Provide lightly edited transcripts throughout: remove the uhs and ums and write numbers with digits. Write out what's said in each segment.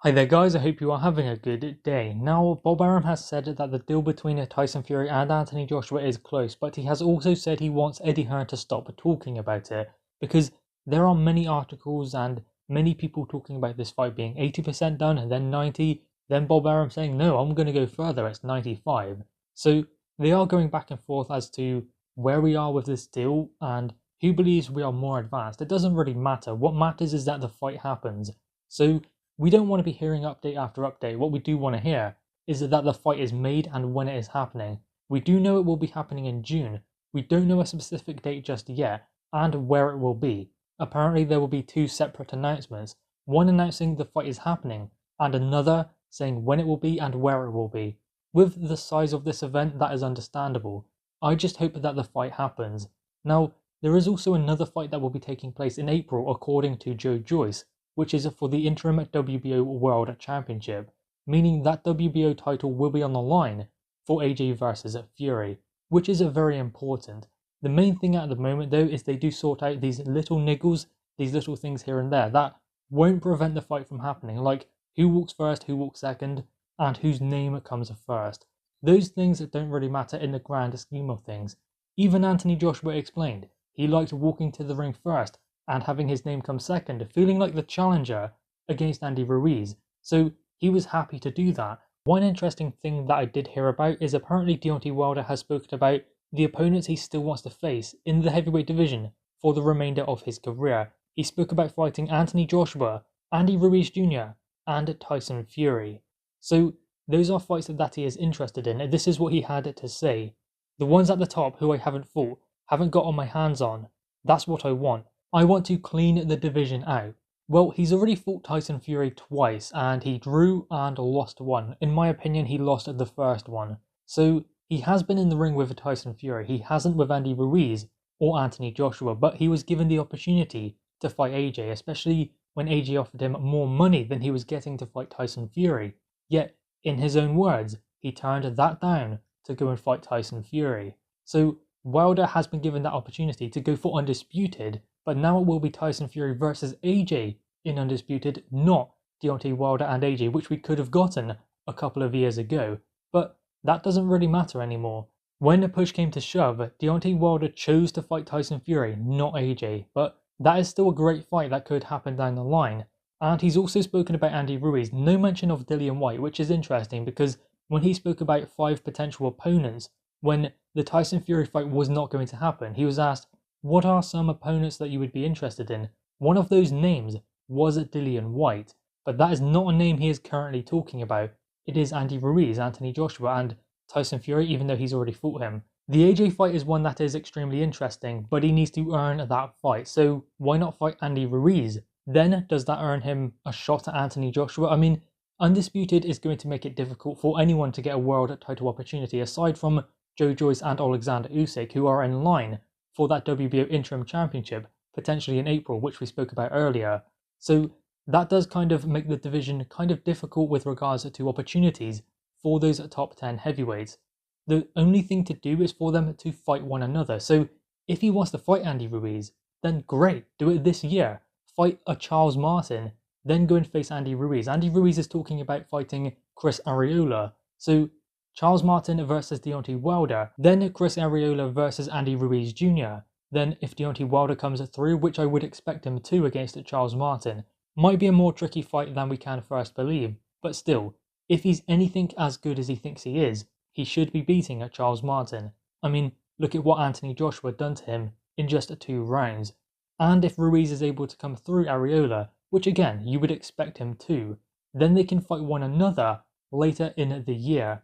Hi there guys, I hope you are having a good day. Now, Bob Arum has said that the deal between Tyson Fury and Anthony Joshua is close, but he has also said he wants Eddie Hearn to stop talking about it, because there are many articles and many people talking about this fight being 80% done and then 90, then Bob Arum saying, no, I'm going to go further, it's 95. So they are going back and forth as to where we are with this deal and who believes we are more advanced. It doesn't really matter. What matters is that the fight happens. So we don't want to be hearing update after update. What we do want to hear is that the fight is made and when it is happening. We do know it will be happening in June. We don't know a specific date just yet and where it will be. Apparently there will be two separate announcements. One announcing the fight is happening and another saying when it will be and where it will be. With the size of this event, that is understandable. I just hope that the fight happens. Now, there is also another fight that will be taking place in April according to Joe Joyce, which is for the interim WBO World Championship, meaning that WBO title will be on the line for AJ versus Fury, which is very important. The main thing at the moment though is they do sort out these little niggles, these little things here and there that won't prevent the fight from happening, like who walks first, who walks second, and whose name comes first. Those things don't really matter in the grand scheme of things. Even Anthony Joshua explained he liked walking to the ring first and having his name come second, feeling like the challenger against Andy Ruiz, so he was happy to do that. One interesting thing that I did hear about is apparently Deontay Wilder has spoken about the opponents he still wants to face in the heavyweight division for the remainder of his career. He spoke about fighting Anthony Joshua, Andy Ruiz Jr. and Tyson Fury. So those are fights that he is interested in. This is what he had to say. The ones at the top who I haven't fought, haven't got on my hands on, that's what I want. I want to clean the division out. Well, he's already fought Tyson Fury twice and he drew and lost one. In my opinion, he lost the first one. So he has been in the ring with Tyson Fury. He hasn't with Andy Ruiz or Anthony Joshua, but he was given the opportunity to fight AJ, especially when AJ offered him more money than he was getting to fight Tyson Fury. Yet, in his own words, he turned that down to go and fight Tyson Fury. So Wilder has been given that opportunity to go for Undisputed, but now it will be Tyson Fury versus AJ in Undisputed, not Deontay Wilder and AJ, which we could have gotten a couple of years ago. But that doesn't really matter anymore. When the push came to shove, Deontay Wilder chose to fight Tyson Fury, not AJ, but that is still a great fight that could happen down the line. And he's also spoken about Andy Ruiz, no mention of Dillian Whyte, which is interesting because when he spoke about 5 potential opponents, when the Tyson Fury fight was not going to happen, he was asked, what are some opponents that you would be interested in? One of those names was Dillian Whyte, but that is not a name he is currently talking about. It is Andy Ruiz, Anthony Joshua, and Tyson Fury, even though he's already fought him. The AJ fight is one that is extremely interesting, but he needs to earn that fight, so why not fight Andy Ruiz? Then, does that earn him a shot at Anthony Joshua? I mean, Undisputed is going to make it difficult for anyone to get a world title opportunity, aside from Joe Joyce and Alexander Usyk, who are in line for that WBO interim championship, potentially in April, which we spoke about earlier. So that does kind of make the division kind of difficult with regards to opportunities for those top 10 heavyweights. The only thing to do is for them to fight one another. So if he wants to fight Andy Ruiz, then great, do it this year. Fight a Charles Martin, then go and face Andy Ruiz. Andy Ruiz is talking about fighting Chris Arreola. So Charles Martin versus Deontay Wilder, then Chris Arreola versus Andy Ruiz Jr. Then if Deontay Wilder comes through, which I would expect him to against Charles Martin, might be a more tricky fight than we can first believe, but still, if he's anything as good as he thinks he is, he should be beating Charles Martin. I mean, look at what Anthony Joshua done to him in just 2 rounds. And if Ruiz is able to come through Arreola, which again, you would expect him to, then they can fight one another later in the year.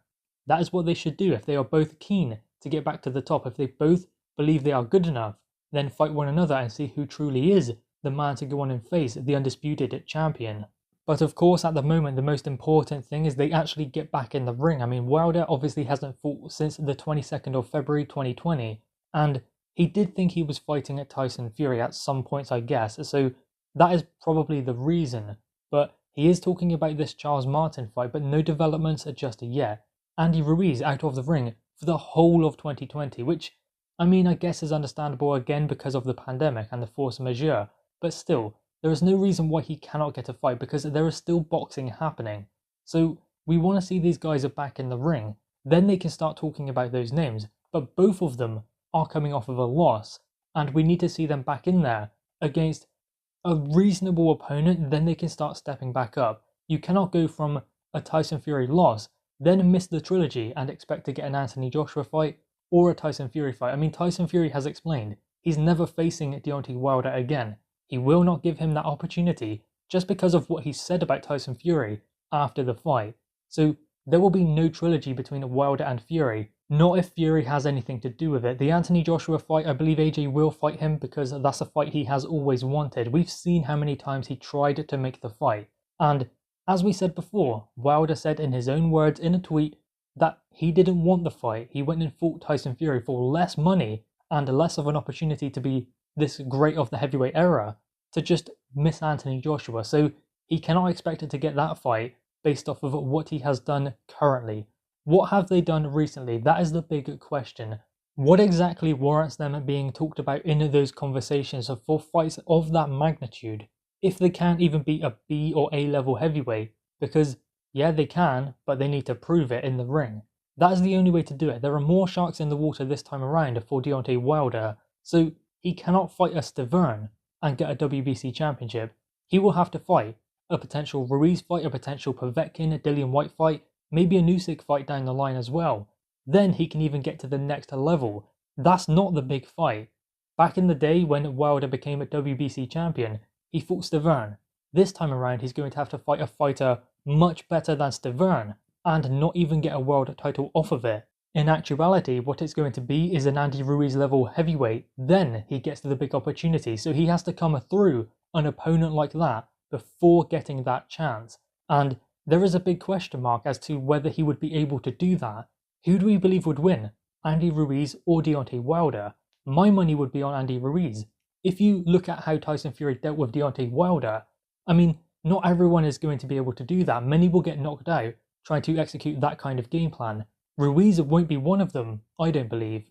That is what they should do if they are both keen to get back to the top. If they both believe they are good enough, then fight one another and see who truly is the man to go on and face the undisputed champion. But of course, at the moment, the most important thing is they actually get back in the ring. I mean, Wilder obviously hasn't fought since the 22nd of February 2020, and he did think he was fighting at Tyson Fury at some points, I guess, so that is probably the reason. But he is talking about this Charles Martin fight, but no developments just yet. Andy Ruiz out of the ring for the whole of 2020, which, I mean, I guess is understandable again because of the pandemic and the force majeure, but still, there is no reason why he cannot get a fight because there is still boxing happening. So we want to see these guys are back in the ring, then they can start talking about those names. But both of them are coming off of a loss, and we need to see them back in there against a reasonable opponent, then they can start stepping back up. You cannot go from a Tyson Fury loss, then miss the trilogy and expect to get an Anthony Joshua fight or a Tyson Fury fight. I mean, Tyson Fury has explained he's never facing Deontay Wilder again. He will not give him that opportunity just because of what he said about Tyson Fury after the fight. So there will be no trilogy between Wilder and Fury, not if Fury has anything to do with it. The Anthony Joshua fight, I believe AJ will fight him because that's a fight he has always wanted. We've seen how many times he tried to make the fight. And as we said before, Wilder said in his own words in a tweet that he didn't want the fight. He went and fought Tyson Fury for less money and less of an opportunity to be this great of the heavyweight era to just miss Anthony Joshua. So he cannot expect it to get that fight based off of what he has done currently. What have they done recently? That is the big question. What exactly warrants them being talked about in those conversations for fights of that magnitude if they can't even beat a B or A level heavyweight? Because yeah, they can, but they need to prove it in the ring. That is the only way to do it. There are more sharks in the water this time around for Deontay Wilder, so he cannot fight a Stavern and get a WBC championship. He will have to fight a potential Ruiz fight, a potential Povetkin, a Dillian White fight, maybe a Usyk fight down the line as well. Then he can even get to the next level. That's not the big fight. Back in the day when Wilder became a WBC champion, he fought Stavern. This time around he's going to have to fight a fighter much better than Stavern and not even get a world title off of it. In actuality, what it's going to be is an Andy Ruiz level heavyweight, then he gets to the big opportunity, so he has to come through an opponent like that before getting that chance. And there is a big question mark as to whether he would be able to do that. Who do we believe would win, Andy Ruiz or Deontay Wilder? My money would be on Andy Ruiz. If you look at how Tyson Fury dealt with Deontay Wilder, I mean, not everyone is going to be able to do that. Many will get knocked out trying to execute that kind of game plan. Ruiz won't be one of them, I don't believe.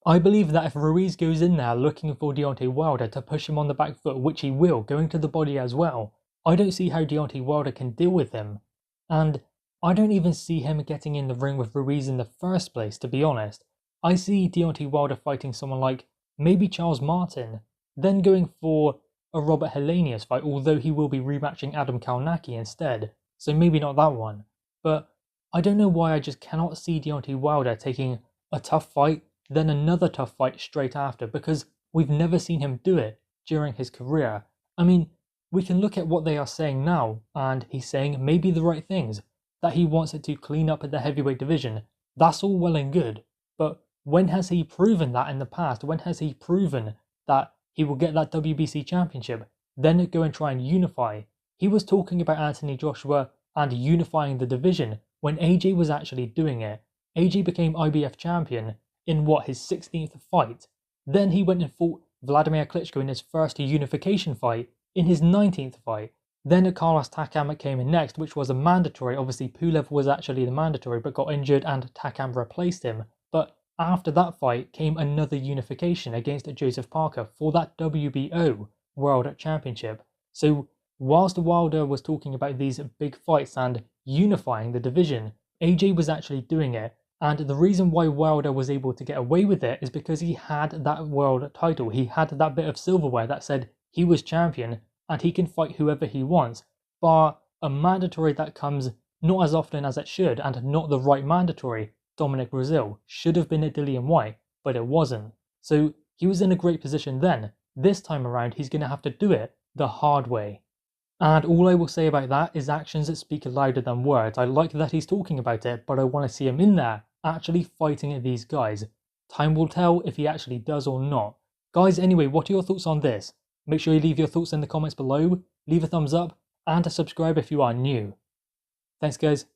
I believe that if Ruiz goes in there looking for Deontay Wilder to push him on the back foot, which he will, going to the body as well, I don't see how Deontay Wilder can deal with him. And I don't even see him getting in the ring with Ruiz in the first place, to be honest. I see Deontay Wilder fighting someone like maybe Charles Martin, then going for a Robert Helenius fight, although he will be rematching Adam Kalnacki instead, so maybe not that one. But I don't know why I just cannot see Deontay Wilder taking a tough fight, then another tough fight straight after, because we've never seen him do it during his career. I mean, we can look at what they are saying now, and he's saying maybe the right things, that he wants it to clean up the heavyweight division. That's all well and good, but when has he proven that in the past? When has he proven that he will get that WBC championship, then go and try and unify? He was talking about Anthony Joshua and unifying the division when AJ was actually doing it. AJ became IBF champion in his 16th fight. Then he went and fought Vladimir Klitschko in his first unification fight in his 19th fight. Then Carlos Takam came in next, which was a mandatory. Obviously Pulev was actually the mandatory but got injured and Takam replaced him. But after that fight came another unification against Joseph Parker for that WBO World Championship. So whilst Wilder was talking about these big fights and unifying the division, AJ was actually doing it. And the reason why Wilder was able to get away with it is because he had that world title. He had that bit of silverware that said he was champion and he can fight whoever he wants, bar a mandatory that comes not as often as it should and not the right mandatory. Dominic Brazil should have been at Dillian White, but it wasn't. So he was in a great position then. This time around, he's going to have to do it the hard way. And all I will say about that is actions that speak louder than words. I like that he's talking about it, but I want to see him in there, actually fighting these guys. Time will tell if he actually does or not. Guys, anyway, what are your thoughts on this? Make sure you leave your thoughts in the comments below, leave a thumbs up, and subscribe if you are new. Thanks guys.